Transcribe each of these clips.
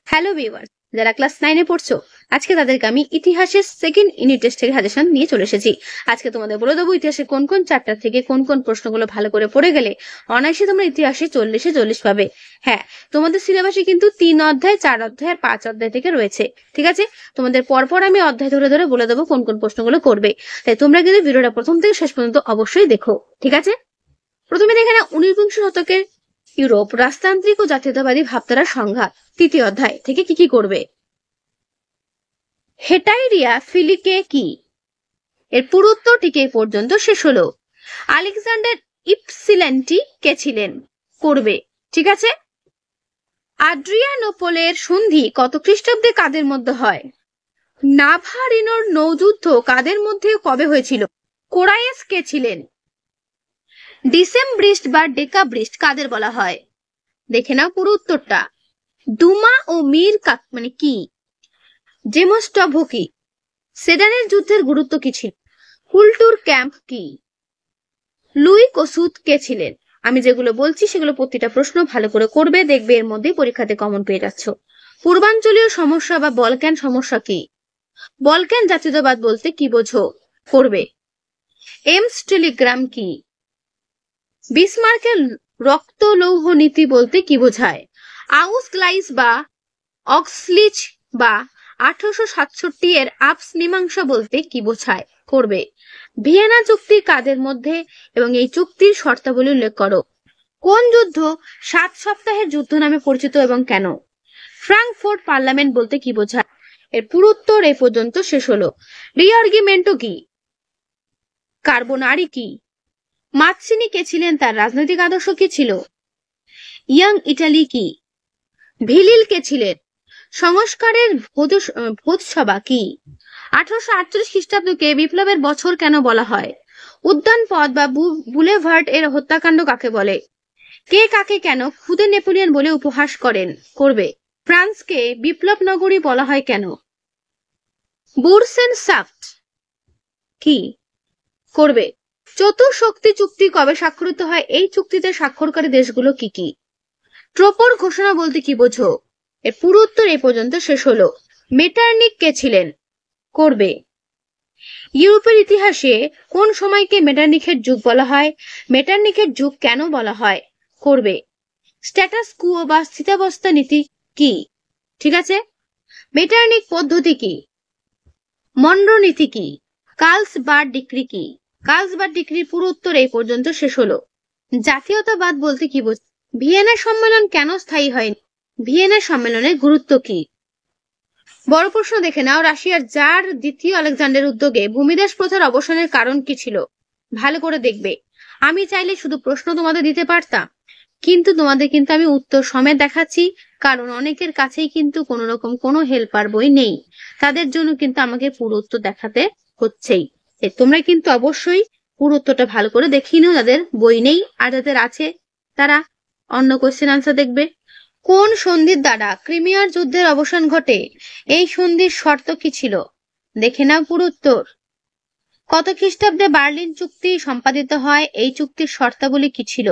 Hello viewers, যারা class 9 পড়ছো আজকে তাদেরকে আমি ইতিহাসের সেকেন্ড ইউনিট টেস্টের সাজেশন নিয়ে চলে এসেছি। আজকে তোমাদের বলে দেবো ইতিহাসের কোন কোন চ্যাপ্টার থেকে কোন কোন প্রশ্নগুলো ভালো করে পড়ে গেলে অনায়াসে তোমরা ইতিহাসে 40-40 পাবে। হ্যাঁ, তোমাদের সিলেবাসে কিন্তু 3 অধ্যায়, 4 অধ্যায় আর 5 অধ্যায় থেকে রয়েছে। ঠিক আছে, তোমাদের পরপর আমি অধ্যায় ধরে ধরে বলে দেবো কোন কোন প্রশ্নগুলো করবে, তাই তোমরা কিন্তু ভিডিওটা প্রথম থেকে শেষ পর্যন্ত অবশ্যই দেখো। ঠিক আছে, প্রথমে দেখে না 19বিংশ শতকের ইউরোপ রাজতান্ত্রিক ও জাতীয়তাবাদী ভাবধারার সংঘাত, তৃতীয় অধ্যায় থেকে কি কি করবে। হেটাইরিয়া ফিলিকে কি? এর পুরো উত্তরটিকে এই পর্যন্ত শেষ হলো। আলেকজান্ডার ইপসিলেন্টি কে ছিলেন? করবে। ঠিক আছে, আদ্রিয়ানোপলের সন্ধি কত খ্রিস্টাব্দে কাদের মধ্যে হয়? নাভারিনোর নৌযুদ্ধ কাদের মধ্যে কবে হয়েছিল? কোরাইয়েস কে ছিলেন? ডিসেমব্রিস্ট বা ডেকাব্রিস্ট কাদের বলা হয়? দেখে নাও পুরো উত্তরটা। ডুমা ও মীর মানে কি? জেমস্টভকি। সেডানের যুদ্ধের গুরুত্ব কি ছিল? কুলটুর ক্যাম্প কি? লুই কসুত কে ছিলেন? আমি যেগুলো বলছি সেগুলো প্রতিটা প্রশ্ন ভালো করে করবে, দেখবে এর মধ্যে পরীক্ষাতে কমন পেয়ে যাচ্ছ। পূর্বাঞ্চলীয় সমস্যা বা বলক্যান সমস্যা কি? বলক্যান জাতীয়তাবাদ বলতে কি বোঝো? করবে। এমস টেলিগ্রাম কি? বিসমার্কের রক্ত লৌহ নীতি বলতে কি বোঝায়? আউসগ্লাইস বা অক্সলিচ বা 1867 এর আপস মীমাংসা বলতে কি বোঝায়? করবে। ভিয়েনা চুক্তি কাদের মধ্যে এবং এই চুক্তির শর্তাবলী উল্লেখ করো। কোন যুদ্ধ 7 সপ্তাহের যুদ্ধ নামে পরিচিত এবং কেন? ফ্রাঙ্কফুর্ট পার্লামেন্ট বলতে কি বোঝায়? এর পুরো উত্তর এই পর্যন্ত শেষ হলো। রিআর্গুমেন্টো কি? কার্বোনারি কি? মাৎসিনি কে ছিলেন? তার রাজনৈতিক আদর্শ কি ছিল? ইয়াং ইটালি কি? ভিলিল কে ছিলেন? সংস্কারের ভোজসভা কি? 1848 খ্রিস্টাব্দকে বিপ্লবের বছর কেন বলা হয়? উদ্যান পথ বা বুলেভার্ড এর হত্যাকাণ্ড কাকে বলে? কে কাকে কেন খুদে নেপোলিয়ন বলে উপহাস করেন? করবে। ফ্রান্সকে বিপ্লব নগরী বলা হয় কেন? বুরসেন সাফট কি? করবে। চতুর্শক্তি চুক্তি কবে স্বাক্ষরিত হয়? এই চুক্তিতে স্বাক্ষরকারী দেশগুলো কি কি? ট্রোপর ঘোষণা বলতে কি বোঝো? এর পুরো উত্তর এই পর্যন্ত শেষ হলো। মেটার্নিক কে ছিলেন? করবে। ইউরোপের ইতিহাসে কোন সময়কে মেটার্নিকের যুগ বলা হয়? মেটার্নিকের যুগ কেন বলা হয়? করবে। স্ট্যাটাস কুয়ো বা স্থিতাবস্থা নীতি কি? ঠিক আছে, মেটার্নিক পদ্ধতি কি? মনরো নীতি কি? কার্লসবার্গ ডিক্রি কি? কার্লসবার্গ ডিক্রির পুরো উত্তর এই পর্যন্ত শেষ হলো। জাতীয়তাবাদ বলতে কি বোঝায়? ভিয়েনা সম্মেলন কেন স্থায়ী হয়নি? ভিয়েনা সম্মেলনের গুরুত্ব কি? বড় প্রশ্ন দেখে নাও, রাশিয়ার জার দ্বিতীয় আলেকজান্ডারের উদ্যোগে ভূমিদাস প্রথার অবসানের কারণ কি ছিল? ভালো করে দেখবে। আমি চাইলে শুধু প্রশ্ন তোমাদের দিতে পারতাম, কিন্তু তোমাদের কিন্তু আমি উত্তর সমেত দেখাচ্ছি, কারণ অনেকের কাছেই কিন্তু কোনো রকম কোনো হেল্পার বই নেই, তাদের জন্য কিন্তু আমাকে পুরো উত্তর দেখাতে হচ্ছেই। তোমরা কিন্তু অবশ্যই পুরো উত্তরটা ভালো করে দেখিয়ে নিও, যাদের বই নেই, আর যাদের আছে তারা অন্য কোয়েশ্চেন আনসার দেখবে। কোন সন্ধির দ্বারা ক্রিমিয়ার যুদ্ধের অবসান ঘটে? এই সন্ধির শর্ত কি ছিল? দেখে নাও পুরো উত্তর। কত খ্রিস্টাব্দে বার্লিন চুক্তি সম্পাদিত হয়? এই চুক্তির শর্তাবলী কি ছিল?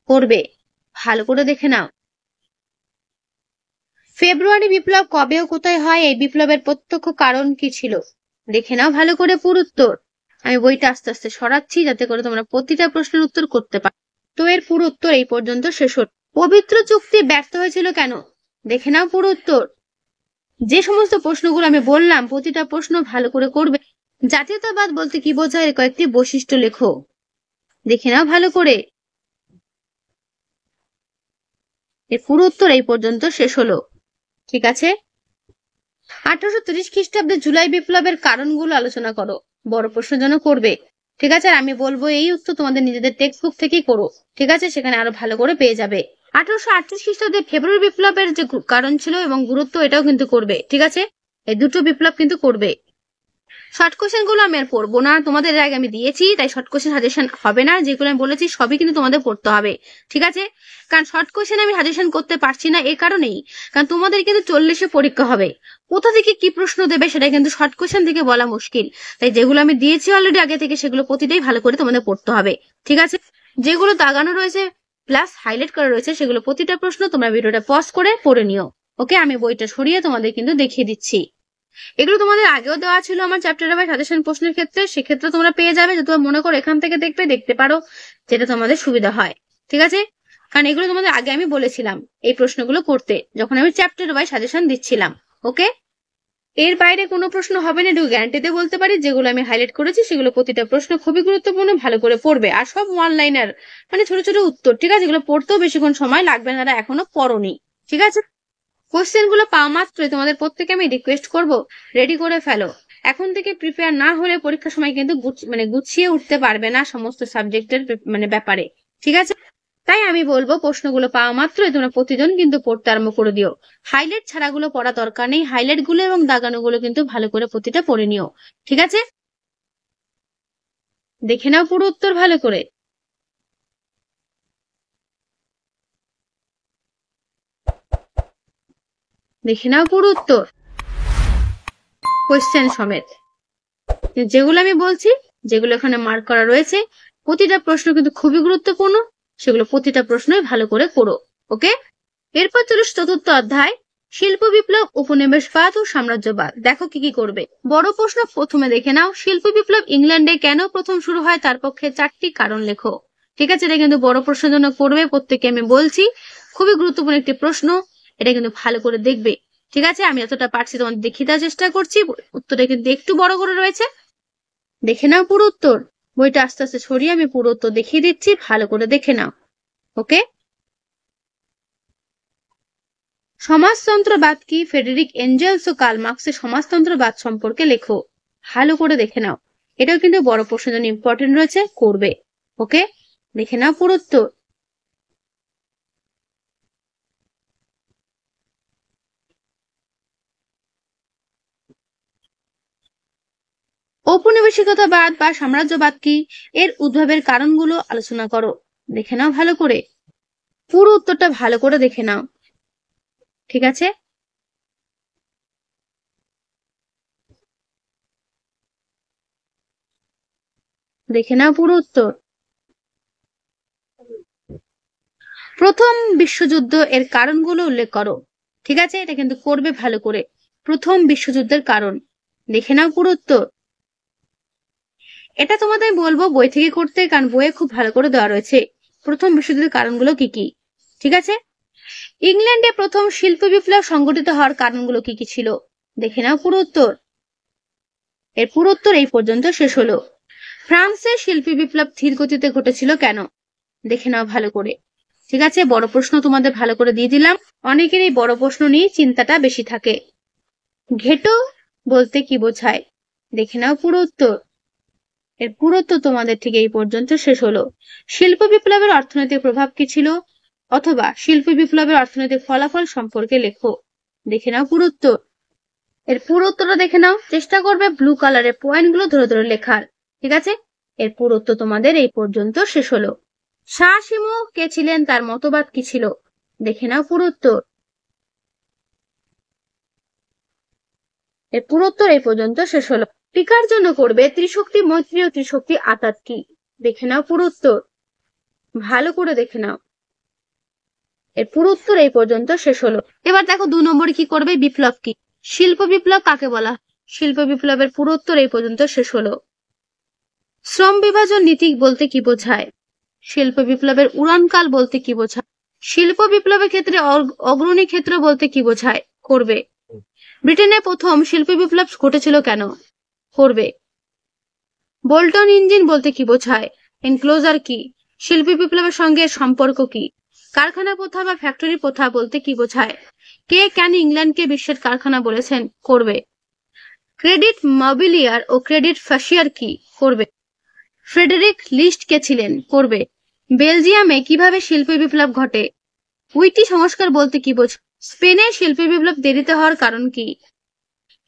করবে। ভালো করে দেখে নাও। ফেব্রুয়ারি বিপ্লব কবে ও কোথায় হয়? এই বিপ্লবের প্রত্যক্ষ কারণ কি ছিল? দেখে নাও ভালো করে পুরো উত্তর। আমি বইটা আস্তে আস্তে সরাচ্ছি যাতে করে তোমরা প্রতিটা প্রশ্নের উত্তর করতে পারো। তো এর পুরো উত্তর এই পর্যন্ত শেষ হল। পবিত্র চুক্তি ব্যর্থ হয়েছিল কেন? দেখে নাও পুরো উত্তর। যে সমস্ত প্রশ্নগুলো আমি বললাম প্রতিটা প্রশ্ন ভালো করে করবে। জাতীয়তাবাদ বলতে কি বোঝায়? কয়েকটি বৈশিষ্ট্য লেখো। দেখে নাও ভালো করে। এর পুরো উত্তর এই পর্যন্ত শেষ হলো। ঠিক আছে, 1830 খ্রিস্টাব্দে জুলাই বিপ্লবের কারণগুলো আলোচনা করো। বড় প্রশ্ন যেন করবে। ঠিক আছে, আর আমি বলবো এই উত্তর তোমাদের নিজেদের টেক্সট বুক থেকেই করো। ঠিক আছে, সেখানে আরো ভালো করে পেয়ে যাবে। 1838 খ্রিস্টাব্দে ফেব্রুয়ারি বিপ্লবের যে কারণ ছিল এবং গুরুত্ব, এটাও কিন্তু করবে। ঠিক আছে, এই দুটো বিপ্লব কিন্তু করবে। শর্ট কোশ্চেন গুলো আমি আর পড়বো না, তোমাদের এর আগে আমি দিয়েছি, তাই শর্ট কোশ্চেন সাজেশন হবে না। যেগুলো আমি বলেছি সবই কিন্তু তোমাদের পড়তে হবে। ঠিক আছে, কারণ শর্ট কোশ্চেন আমি সাজেশন করতে পারছি না এই কারণেই, কারণ তোমাদের কিন্তু 40-এ পরীক্ষা হবে, কোথা থেকে কি প্রশ্ন দেবে সেটা কিন্তু শর্ট কোশ্চেন থেকে বলা মুশকিল। তাই যেগুলো আমি দিয়েছি অলরেডি আগে থেকে, সেগুলো প্রতিটাই ভালো করে তোমাদের পড়তে হবে। ঠিক আছে, যেগুলো দাগানো রয়েছে প্লাস হাইলাইট করা রয়েছে, সেগুলো প্রতিটা প্রশ্ন তোমরা ভিডিওটা পজ করে পড়ে নিও। ওকে, আমি বইটা সরিয়ে তোমাদের কিন্তু দেখিয়ে দিচ্ছি। এগুলো তোমাদের আগেও দেওয়া ছিল আমার চ্যাপ্টার বাই সাজেশন প্রশ্নের ক্ষেত্রে, সেক্ষেত্রে তোমরা পেয়ে যাবে। যদি তোমরা মনে করো এখান থেকে দেখতে পারো, যেটা তোমাদের সুবিধা হয়, ঠিক আছে? কারণ এগুলো তোমাদের আগে আমি বলেছিলাম এই প্রশ্নগুলো করতে, যখন আমি চ্যাপ্টার বাই সাজেশন দিচ্ছিলাম। ওকে, এর বাইরে কোনো প্রশ্ন হবে না, এটুকু গ্যারান্টিতে বলতে পারি। যেগুলো আমি হাইলাইট করেছি সেগুলো প্রতিটা প্রশ্ন খুবই গুরুত্বপূর্ণ, ভালো করে পড়বে। আর সব ওয়ান লাইনার, মানে ছোট ছোট উত্তর, ঠিক আছে? এগুলো পড়তেও বেশিক্ষণ সময় লাগবে না, তারা এখনো পড়োনি, ঠিক আছে? কোশ্চেন গুলো পাওয়া মাত্রই তোমাদের প্রত্যেকে আমি রিকোয়েস্ট করব, রেডি করে ফেলো। এখন থেকে প্রিপেয়ার না হলে পরীক্ষার সময় কিন্তু গুছিয়ে উঠতে পারবে না সমস্ত সাবজেক্টের ব্যাপারে, ঠিক আছে? তাই আমি বলবো প্রশ্নগুলো পাওয়া মাত্রই তোমরা প্রতিদিন কিন্তু পড়তে আরম্ভ করে দিও। হাইলাইট ছাড়াগুলো পড়া দরকার নেই, হাইলাইট গুলো এবং দাগানো গুলো কিন্তু ভালো করে প্রতিটা পড়ে নিও, ঠিক আছে? দেখে নাও পুরো উত্তর ভালো করে। দেখে নাও পুরো উত্তর কোশ্চেন সমেত। যেগুলো আমি বলছি, যেগুলো এখানে মার্ক করা রয়েছে, প্রতিটা প্রশ্ন কিন্তু খুবই গুরুত্বপূর্ণ, সেগুলো প্রতিটা প্রশ্নই ভালো করে পড়ো। ওকে, এরপর চলো চতুর্থ অধ্যায়, শিল্প বিপ্লব, উপনিবেশবাদ ও সাম্রাজ্যবাদ। দেখো কি কি করবে। বড় প্রশ্ন প্রথমে দেখে নাও, শিল্প বিপ্লব ইংল্যান্ডে কেন প্রথম শুরু হয়, তার পক্ষে 4টি কারণ লেখো। ঠিক আছে, এটা কিন্তু বড় প্রশ্নের জন্য করবে, প্রত্যেকে আমি বলছি, খুবই গুরুত্বপূর্ণ একটি প্রশ্ন, এটা কিন্তু ভালো করে দেখবে। ঠিক আছে, আমি যতটা পারছি তোমাদের দেখিয়ে দেওয়ার চেষ্টা করছি। উত্তরটা কিন্তু একটু বড় করে রয়েছে, দেখে নাও পুরো উত্তর। বইটা আস্তে আস্তে ছড়িয়ে আমি পুরো উত্তর দেখিয়ে দিচ্ছি, ভালো করে দেখে নাও। ওকে, সমাজতন্ত্রবাদ কি, ফ্রেডেরিক এঞ্জেলস ও কার্ল মার্কসের সমাজতন্ত্রবাদ সম্পর্কে লেখো। ভালো করে দেখে নাও, এটাও কিন্তু বড় প্রশ্নের জন্য ইম্পর্টেন্ট রয়েছে, করবে। ওকে, দেখে নাও পুরো উত্তর। ঔপনিবেশিকতাবাদ বা সাম্রাজ্যবাদ কি, এর উদ্ভবের কারণগুলো আলোচনা করো। দেখে নাও ভালো করে, পুরো উত্তরটা ভালো করে দেখে নাও, ঠিক আছে? দেখে নাও পুরো উত্তর। প্রথম বিশ্বযুদ্ধ এর কারণগুলো উল্লেখ করো। ঠিক আছে, এটা কিন্তু করবে ভালো করে। প্রথম বিশ্বযুদ্ধের কারণ, দেখে নাও পুরো উত্তর। এটা তোমাদের বলবো বই থেকে করতে, কারণ বইয়ে খুব ভালো করে দেওয়া রয়েছে প্রথম বিশ্বযুদ্ধের কারণগুলো কি কি। ঠিক আছে, ইংল্যান্ডে প্রথম শিল্প বিপ্লব সংঘটিত হওয়ার কারণগুলো কি কি ছিল। দেখে নাও পুরো উত্তর। এর পুরো উত্তর এই পর্যন্ত শেষ হলো। ফ্রান্সে শিল্পী বিপ্লব ধীর গতিতে ঘটেছিল কেন, দেখে নাও ভালো করে। ঠিক আছে, বড় প্রশ্ন তোমাদের ভালো করে দিয়ে দিলাম। অনেকের এই বড় প্রশ্ন নিয়ে চিন্তাটা বেশি থাকে। ঘেটো বলতে কি বোঝায়, দেখে নাও পুরো উত্তর। এর পুরো উত্তর তোমাদের ঠিক এই পর্যন্ত শেষ হলো। শিল্প বিপ্লবের অর্থনৈতিক প্রভাব কি ছিল, অথবা শিল্প বিপ্লবের অর্থনৈতিক ফলাফল সম্পর্কে লেখো। দেখে নাও পুরো উত্তর। এর পুরো উত্তরটা দেখে নাও, চেষ্টা করবে ব্লু কালারের পয়েন্ট গুলো ধরে ধরে লেখার। ঠিক আছে, এর পুরো উত্তর তোমাদের এই পর্যন্ত শেষ হলো। শাহ কে ছিলেন, তার মতবাদ কি ছিল, দেখে নাও পুরো উত্তর। এর পুরো উত্তর এই পর্যন্ত শেষ হলো। টিকার জন্য করবে ত্রিশক্তি মৈত্রী ও ত্রিশক্তি আতাত কি, দেখে নাও পুরো উত্তর, ভালো করে দেখে নাও। এর পুরো উত্তর এই পর্যন্ত শেষ হলো। এবার দেখো 2 নম্বরে কি করবে, বিপ্লব কি, শিল্প বিপ্লব কাকে বলা, শিল্প বিপ্লবের পুরো উত্তর এই পর্যন্ত শেষ হলো। শ্রম বিভাজন নীতি বলতে কি বোঝায়, শিল্প বিপ্লবের উড়ানকাল বলতে কি বোঝায়, শিল্প বিপ্লবের ক্ষেত্রে অগ্রণী ক্ষেত্র বলতে কি বোঝায়, করবে। ব্রিটেনে প্রথম শিল্প বিপ্লব ঘটেছিল কেন, করবে। বোল্টন ইঞ্জিন বলতে কি বোঝায়, এনক্লোজার কি, শিল্প বিপ্লবের সঙ্গে সম্পর্ক কি, কারখানা প্রথা বা ফ্যাক্টরি প্রথা বলতে কি বোঝায়, কে কেন ইংল্যান্ডকে বিশ্বের কারখানা বলেছেন, করবে। ক্রেডিট মবিলিয়ার ও ক্রেডিট ফ্যাসিয়ার কি, করবে। ফ্রেডেরিক লিস্ট কে ছিলেন, করবে। বেলজিয়ামে কিভাবে শিল্প বিপ্লব ঘটে, উইটি সংস্কার বলতে কি বোঝায়, স্পেনে শিল্প বিপ্লব দেরিতে হওয়ার কারণ কি,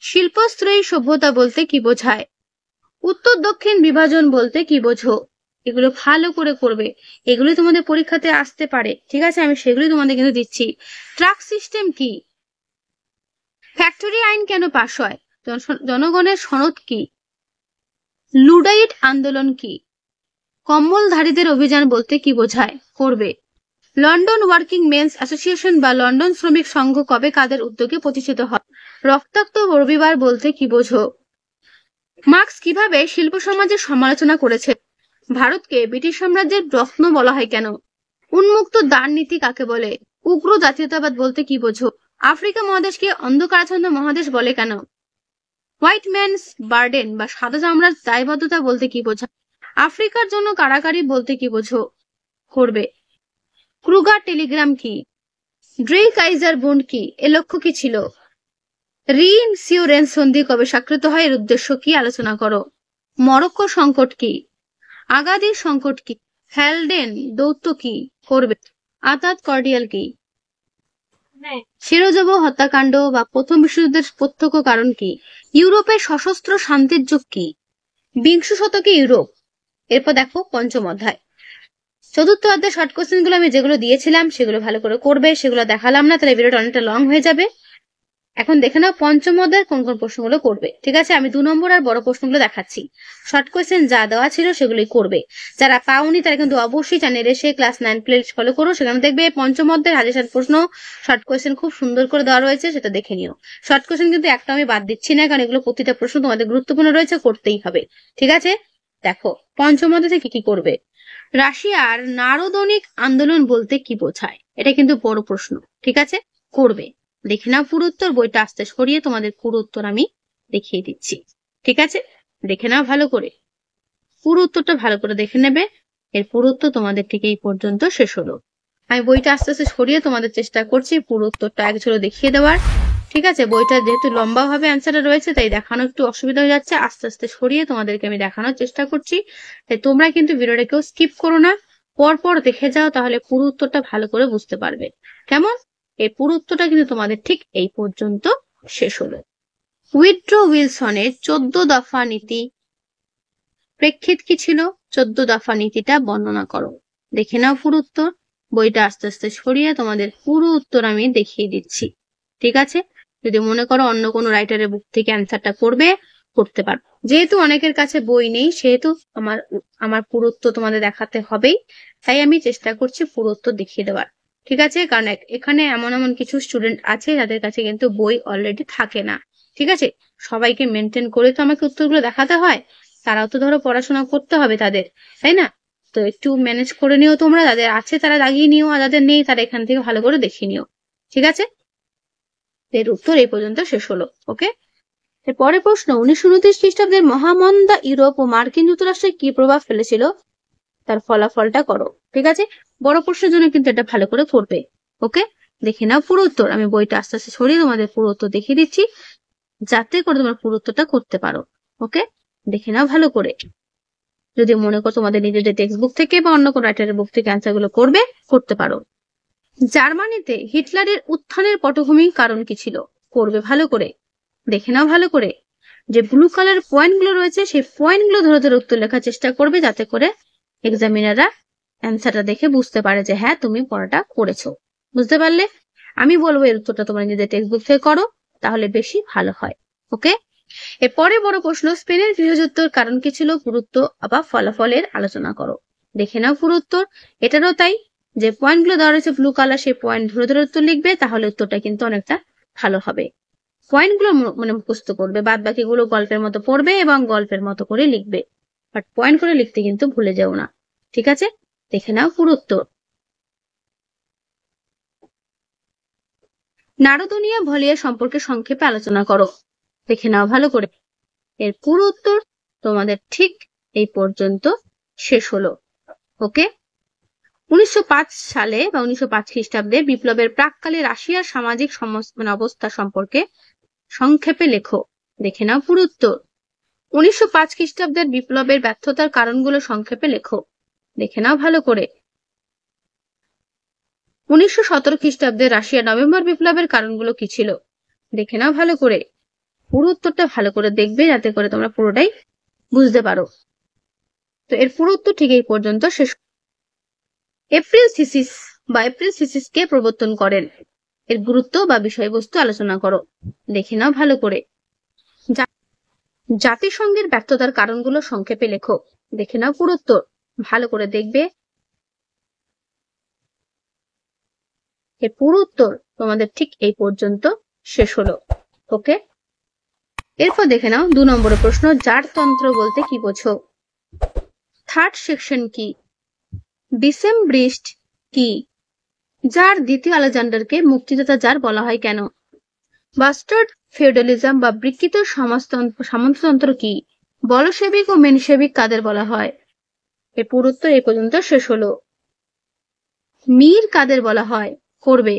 শিল্পস্ত্রয়ী সভ্যতা বলতে কি বোঝায়, উত্তর দক্ষিণ বিভাজন বলতে কি বোঝো। এগুলো ভালো করে করবে, এগুলি তোমাদের পরীক্ষাতে আসতে পারে। ঠিক আছে, আমি সেগুলি তোমাদের কিন্তু দিচ্ছি। ট্রাক সিস্টেম কি, ফ্যাক্টরি আইন কেন পাশ হয়, জনগণের সনদ কি, লুডাইট আন্দোলন কি, কম্বলধারীদের অভিযান বলতে কি বোঝায়, করবে। লন্ডন ওয়ার্কিং মেন্স অ্যাসোসিয়েশন বা লন্ডন শ্রমিক সংঘ কবে কাদের উদ্যোগে প্রতিষ্ঠিত হয়? রক্তাক্ত রবিবার বলতে কি বোঝো? মার্কস কিভাবে শিল্প সমাজের সমালোচনা করেছে? ভারতকে ব্রিটিশ সাম্রাজ্যের রত্ন বলা হয় কেন? উন্মুক্ত দ্বার নীতি কাকে বলে? উগ্র জাতীয়তাবাদ বলতে কি বোঝো? আফ্রিকা মহাদেশকে অন্ধকারাচ্ছন্ন মহাদেশ বলে কেন? হোয়াইট ম্যানস বার্ডেন বা সাদা চামড়ার দায়বদ্ধতা বলতে কি বোঝায়? আফ্রিকার জন্য কারাকারি বলতে কি বোঝো? করবে। ক্রুগার টেলিগ্রাম কি? ড্রে কাইজার বন্ড কি? এর লক্ষ্য কি ছিল? রি-ইন্সিওরেন্স সন্ধি কবে স্বাক্ষরিত হয়? এর উদ্দেশ্য কি? আলোচনা করো। মরক্কো সংকট কি? আগাদির সংকট কি? হ্যালডেন দৌত্য কি? করবে। আতাত কর্ডিয়াল কি? শিরোজবো হত্যাকাণ্ড বা প্রথম বিশ্বযুদ্ধের প্রত্যক্ষ কারণ কি? ইউরোপের সশস্ত্র শান্তির যুগ কি? বিংশ শতকে ইউরোপ। এরপর দেখো পঞ্চম অধ্যায়। চতুর্থ অধ্যায় শর্ট কোশ্চেন গুলো আমি যেগুলো দিয়েছিলাম সেগুলো ভালো করে করবে, সেগুলো দেখালাম না, তাহলে ভিডিওটা অনেকটা লং হয়ে যাবে। এখন দেখে নাও পঞ্চম অধ্যায়ের কোন কোন প্রশ্নগুলো করবে। ঠিক আছে, আমি 2 নম্বর আর বড় প্রশ্নগুলো দেখাচ্ছি। শর্ট কোশ্চেন যা দেওয়া ছিল সেগুলোই করবে। যারা পাওনি তারা কিন্তু অবশ্যই চ্যানেলে এসে ক্লাস 9 প্লেলিস্ট ফলো করো, সেখানে দেখবে পঞ্চম অধ্যায়ের হাজার প্রশ্ন শর্ট কোশ্চেন খুব সুন্দর করে দেওয়া রয়েছে, সেটা দেখে নিও। শর্ট কোশ্চেন কিন্তু একটা আমি বাদ দিচ্ছি না, কারণ এগুলো প্রতিটা প্রশ্ন তোমাদের গুরুত্বপূর্ণ রয়েছে, করতেই হবে। ঠিক আছে, দেখো পঞ্চম অধ্যায় থেকে কি করবে। রাশিয়ার নারদনিক আন্দোলন বলতে কি বোঝায়? এটা কিন্তু বড় প্রশ্ন। ঠিক আছে, করবে। দেখে নাও পুরো উত্তর, বইটা আস্তে সরিয়ে তোমাদের পুরো উত্তর আমি দেখিয়ে দিচ্ছি। ঠিক আছে, দেখে নাও ভালো করে, পুরো উত্তরটা ভালো করে দেখে নেবে। এর পুরো উত্তর তোমাদের ঠিক এই পর্যন্ত শেষ হলো। আমি বইটা আস্তে আস্তে সরিয়ে তোমাদের চেষ্টা করছি পুরো উত্তরটা এক ঝলকে দেখিয়ে দেওয়ার। ঠিক আছে, বইটা যেহেতু লম্বা ভাবে অ্যান্সারটা রয়েছে তাই দেখানো একটু অসুবিধা হয়ে যাচ্ছে, আস্তে আস্তে সরিয়ে তোমাদেরকে আমি দেখানোর চেষ্টা করছি। তাই তোমরা কিন্তু ভিডিওটা কেউ স্কিপ করো না, পরপর দেখে যাও, তাহলে পুরো উত্তরটা ভালো করে বুঝতে পারবে। কেমন? এই পুরো উত্তরটা কিন্তু তোমাদের ঠিক এই পর্যন্ত শেষ হলো। উইড্রো উইলসনের 14 দফা নীতি প্রেক্ষিত কি ছিল? 14 দফা নীতিটা বর্ণনা করো। দেখে নাও পুরো উত্তর, বইটা আস্তে আস্তে সরিয়ে তোমাদের পুরো উত্তর আমি দেখিয়ে দিচ্ছি। ঠিক আছে, যদি মনে করো অন্য কোনো রাইটারের বুক থেকে অ্যান্সারটা করতে পারো। যেহেতু অনেকের কাছে বই নেই সেহেতু আমার পুরো উত্তর তোমাদের দেখাতে হবেই, তাই আমি চেষ্টা করছি পুরো উত্তর দেখিয়ে দেওয়ার। ঠিক আছে, কারণ এখানে এমন এমন কিছু স্টুডেন্ট আছে যাদের কাছে কিন্তু বই অলরেডি থাকে না। ঠিক আছে, সবাইকে মেনটেন করে তো আমাকে উত্তরগুলো দেখাতে হয়, তারাও তো ধরো পড়াশোনা করতে হবে তাদের, তাই না? তো একটু ম্যানেজ করে নিও তোমরা, যাদের আছে তারা লাগিয়ে নিও, আর যাদের নেই তারা এখান থেকে ভালো করে দেখিয়ে নিও। ঠিক আছে, এর উত্তর এই পর্যন্ত শেষ হলো। ওকে, এরপরে প্রশ্ন, 1929 খ্রিস্টাব্দের মহামন্দা ইউরোপ ও মার্কিন যুক্তরাষ্ট্রে কি প্রভাব ফেলেছিল? তার ফলাফলটা করো। ঠিক আছে, বড় প্রশ্নের জন্য কিন্তু এটা ভালো করে করবে। ওকে, দেখে নাও পুরো উত্তর, আমি বইটা আস্তে আস্তে সরিয়ে তোমাদের পুরো উত্তর দেখিয়ে দিচ্ছি, যাতে করে তোমার পুরো উত্তরটা করতে পারো। ওকে, দেখে নাও ভালো করে। যদি মনে করো তোমাদের নিজেদের টেক্সট বুক থেকে বা অন্য কোনো রাইটারের বুক থেকে অ্যান্সার গুলো করতে পারো। জার্মানিতে হিটলারের উত্থানের পটভূমি কারণ কি ছিল? করবে ভালো করে, দেখে নাও ভালো করে। যে ব্লু কালার পয়েন্ট গুলো রয়েছে সেই পয়েন্ট গুলো ধরে ধরে উত্তর লেখার চেষ্টা করবে, যাতে করে এক্সামিনাররা অ্যান্সারটা দেখে বুঝতে পারে যে হ্যাঁ তুমি পড়াটা করেছো। বুঝতে পারলে? আমি বলবো এর উত্তরটা তোমরা নিজেদের টেক্সট বুক থেকে করো, তাহলে বেশি ভালো হয়। ওকে, এরপরে বড় প্রশ্ন, স্পেনের গৃহযুদ্ধের কারণ কি ছিল? গুরুত্ব বা ফলাফলের আলোচনা করো। দেখে নাও পুরো উত্তর, এটারও তাই, যে পয়েন্ট গুলো দেওয়া রয়েছে ব্লু কালার সেই পয়েন্ট ধরে ধরে উত্তর লিখবে, তাহলে উত্তরটা কিন্তু অনেকটা ভালো হবে। পয়েন্ট গুলো মানে মুখস্থ করবে, বাদ বাকি গুলো গল্পের মতো পড়বে এবং গল্পের মতো করে লিখবে, বাট পয়েন্ট করে লিখতে কিন্তু ভুলে যাও না। ঠিক আছে, দেখে নাও পুরো উত্তর। নারদনিয়া ভলিয়া সম্পর্কে সংক্ষেপে আলোচনা করো। দেখে নাও ভালো করে, এর পুরো উত্তর তোমাদের ঠিক এই পর্যন্ত শেষ হলো। ওকে, 1905 সালে বা 1905 খ্রিস্টাব্দে বিপ্লবের প্রাককালে রাশিয়ার সামাজিক অবস্থা সম্পর্কে সংক্ষেপে লেখো। দেখে নাও পুরো উত্তর। 1905 খ্রিস্টাব্দের বিপ্লবের ব্যর্থতার কারণগুলো সংক্ষেপে লেখো। দেখে নাও ভালো করে। 1917 খ্রিস্টাব্দে রাশিয়া নভেম্বর বিপ্লবের কারণগুলো কি ছিল? দেখে নাও ভালো করে, পুরো উত্তরটা ভালো করে দেখবে, যাতে করে তোমরা পুরোটাই বুঝতে পারো। তো এর পুরো উত্তর ঠিক এই পর্যন্ত শেষ। এপ্রিল থিসিস কে প্রবর্তন করেন? এর গুরুত্ব বা বিষয়বস্তু আলোচনা করো। দেখে নাও ভালো করে। জাতিসংঘের ব্যর্থতার কারণগুলো সংক্ষেপে লেখো। দেখে নাও পুরো উত্তর, ভালো করে দেখবে। এর পুরো উত্তর তোমাদের ঠিক এই পর্যন্ত শেষ হলো। ওকে, এরপর দেখে নাও 2 নম্বরের প্রশ্ন, জারতন্ত্র বলতে কি বোঝো? থার্ড সেকশন কি? ডিসেম্ব্রিস্ট কি? জার দ্বিতীয় আলেকজান্ডারকে মুক্তিদাতা জার বলা হয় কেন? বাস্টার্ড ফিউডালিজম বা বিকৃত সামন্ততন্ত্র কি? বলশেবিক ও মেনশেবিক কাদের বলা হয়? এর পুরো উত্তর এই পর্যন্ত শেষ হলো। মীর কাদের বলা হয়? করবে।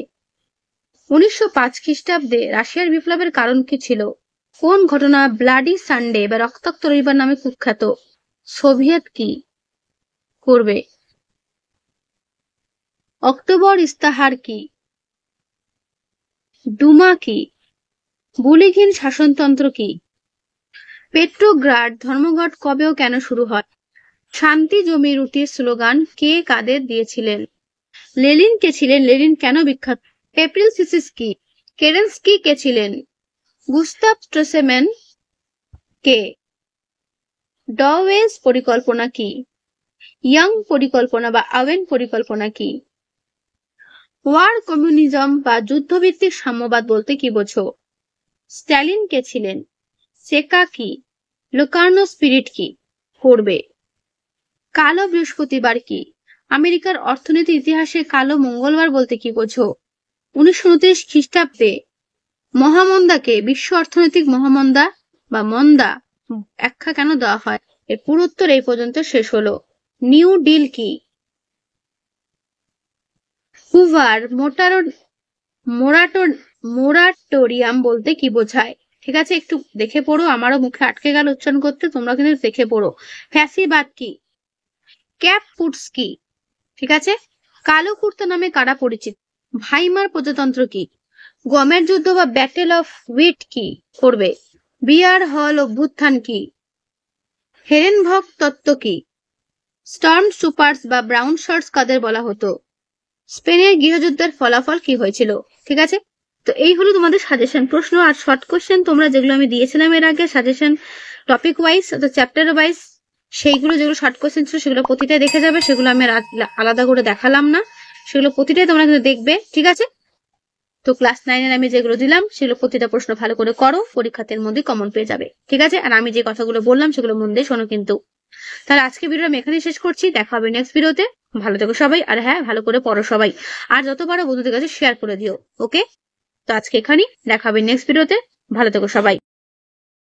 1905 খ্রিস্টাব্দে রাশিয়ার বিপ্লবের কারণ কি ছিল? কোন ঘটনা ব্লাডি সানডে বা রক্তাক্ত রবিবার নামে কুখ্যাত? সোভিয়েত কি? করবে। অক্টোবর ইস্তাহার কি? ডুমা কি? বুলিঘিন শাসনতন্ত্র কি? পেট্রোগ্রাড ধর্মঘট কবে ও কেন শুরু হয়? শান্তি জমি রুটির স্লোগান কে কাদের দিয়েছিলেন? লেনিন কে ছিলেন? লেনিন কেন বিখ্যাত? এপ্রিল সিসিস কি? কেরেন্সকি কে ছিলেন? গুস্তাভ স্ট্রেসেম্যান কে? ডওয়েজ পরিকল্পনা কি? ইয়াং পরিকল্পনা বা আওয়েন পরিকল্পনা কি? ওয়ার কমিউনিজম বা যুদ্ধভিত্তিক সাম্যবাদ বলতে কি বোঝো? স্ট্যালিন কে ছিলেন? সেকা কি? লোকার্নো স্পিরিট কি? করবে। কালো বৃহস্পতিবার কি? আমেরিকার অর্থনীতি ইতিহাসে কালো মঙ্গলবার বলতে কি বোঝো? 1929 খ্রিস্টাব্দে মহামন্দাকে বিশ্ব অর্থনৈতিক মহামন্দা বা মন্দা আখ্যা কেন দেওয়া হয়? এর পুরো উত্তর এই পর্যন্ত শেষ হলো। নিউ ডিল কি? হুভার মোরাটোরিয়াম বলতে কি বোঝায়? ঠিক আছে, একটু দেখে পড়ো, আমারও মুখে আটকে গেল উচ্চারণ করতে, তোমরা কিন্তু দেখে পড়ো। ফ্যাসিবাদ কি? ক্যাপ ফুডস কি? ঠিক আছে। কালো কুর্তা নামে কারা পরিচিত? ভাইমার প্রজাতন্ত্র কি? গমের যুদ্ধ বা ব্যাটেল অফ হুইট কি? করবে। বিয়ার হল অভ্যুত্থান কি? হেরেনভক তত্ত্ব কি? স্টর্ম সুপার্স বা ব্রাউন শার্টস কাদের বলা হতো? স্পেনের গৃহযুদ্ধের ফলাফল কি হয়েছিল? ঠিক আছে, তো এই হলো তোমাদের সাজেশন প্রশ্ন আর শর্ট কোশ্চেন, তোমরা যেগুলো আমি দিয়েছিলাম এর আগে সাজেশন টপিক ওয়াইজ অর্থাৎ চ্যাপ্টার ওয়াইজ, সেইগুলো যেগুলো শর্ট কোশ্চেন ছিল সেগুলো প্রতিটাই দেখে যাবে, সেগুলো আমি আলাদা করে দেখালাম না, সেগুলো প্রতিটাই তোমরা কিন্তু দেখবে। ঠিক আছে, তো ক্লাস 9 আমি যেগুলো দিলাম সেগুলো প্রতিটা প্রশ্ন ভালো করে করো, পরীক্ষাতের মধ্যে কমন পেয়ে যাবে। ঠিক আছে, আর আমি যে কথাগুলো বললাম সেগুলো মন দিয়ে শোনো কিন্তু। তাহলে আজকে ভিডিওটা আমি এখানেই শেষ করছি, দেখা হবে নেক্সট ভিডিওতে। ভালো থেকো সবাই, আর হ্যাঁ, ভালো করে পড়ো সবাই, আর যত পারো বন্ধুদের কাছে শেয়ার করে দিও। ওকে, তো আজকে এখানেই, দেখা হবে নেক্সট ভিডিওতে। ভালো থেকো সবাই।